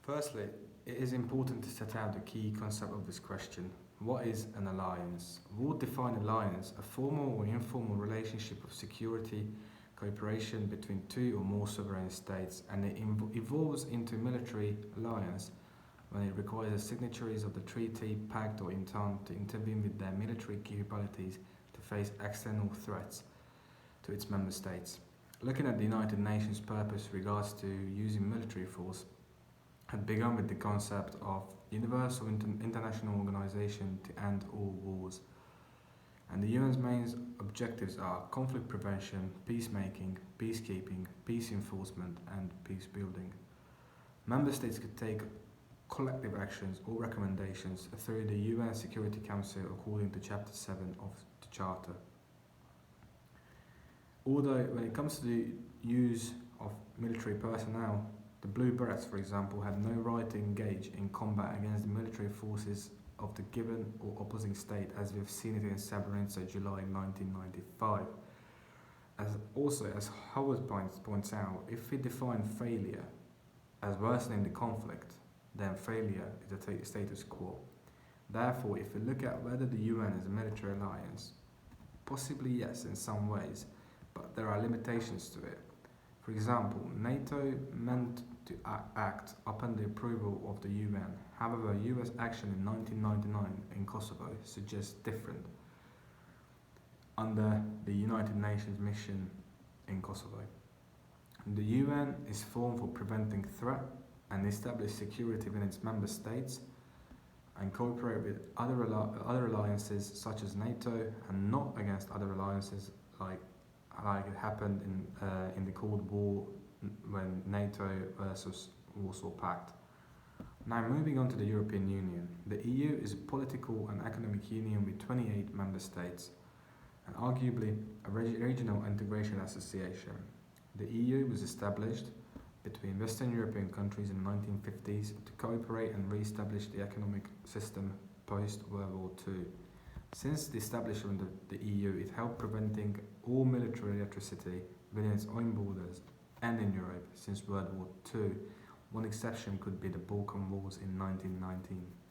Firstly, it is important to set out the key concept of this question. What is an alliance? We would define alliance a formal or informal relationship of security, cooperation between two or more sovereign states, and it evolves into military alliance when it requires the signatories of the treaty, pact, or intent to intervene with their military capabilities to face external threats to its member states. Looking at the United Nations purpose regards to using military force, had begun with the concept of universal international organization to end all wars. And the UN's main objectives are conflict prevention, peacemaking, peacekeeping, peace enforcement, and peace building. Member states could take collective actions or recommendations through the UN Security Council according to Chapter 7 of the Charter. Although, when it comes to the use of military personnel, the Blue Berets, for example, had no right to engage in combat against the military forces of the given or opposing state, as we have seen it in Srebrenica, July 1995. As Howard points out, if we define failure as worsening the conflict, then failure is a status quo. Therefore, if we look at whether the UN is a military alliance, possibly yes in some ways, but there are limitations to it. For example, NATO meant to act upon the approval of the UN. However, US action in 1999 in Kosovo suggests different under the United Nations mission in Kosovo. The UN is formed for preventing threat and establish security within its member states and cooperate with other alliances such as NATO and not against other alliances like it happened in the Cold War when NATO versus Warsaw Pact. Now moving on to the European Union. The EU is a political and economic union with 28 member states and arguably a regional integration association. The EU was established between Western European countries in the 1950s to cooperate and re-establish the economic system post-World War II. Since the establishment of the EU, it helped preventing all military atrocity within its own borders and in Europe since World War II. One exception could be the Balkan Wars in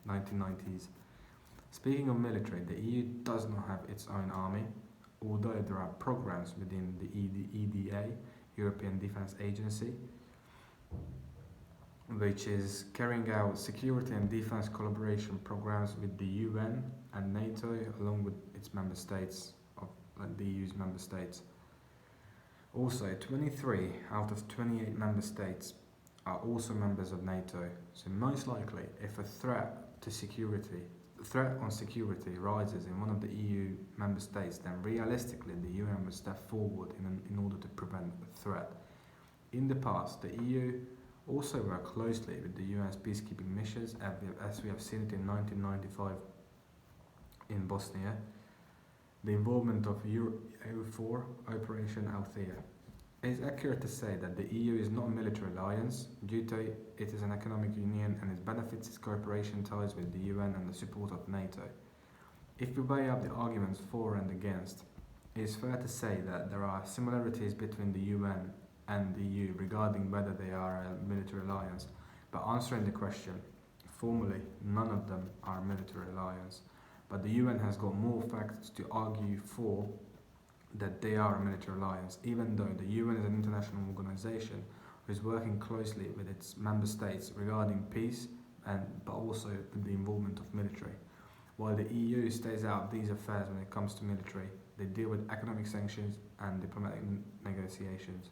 1990s. Speaking of military, the EU does not have its own army, although there are programs within the EDA, European Defence Agency, which is carrying out security and defense collaboration programs with the UN and NATO along with its member states, the EU's member states. Also, 23 out of 28 member states are also members of NATO, so most likely if a threat on security rises in one of the EU member states, then realistically the UN will step forward in order to prevent the threat. In the past, the EU also worked closely with the UN's peacekeeping missions, as we have seen it in 1995 in Bosnia, the involvement of EUFOR Operation Althea. It is accurate to say that the EU is not a military alliance due to it is an economic union and it benefits its cooperation ties with the UN and the support of NATO. If we weigh up the arguments for and against, it is fair to say that there are similarities between the UN and the EU regarding whether they are a military alliance, but answering the question, formally, none of them are a military alliance, but the UN has got more facts to argue for that they are a military alliance, even though the UN is an international organization who is working closely with its member states regarding peace, but also with the involvement of military. While the EU stays out of these affairs when it comes to military, they deal with economic sanctions and diplomatic negotiations.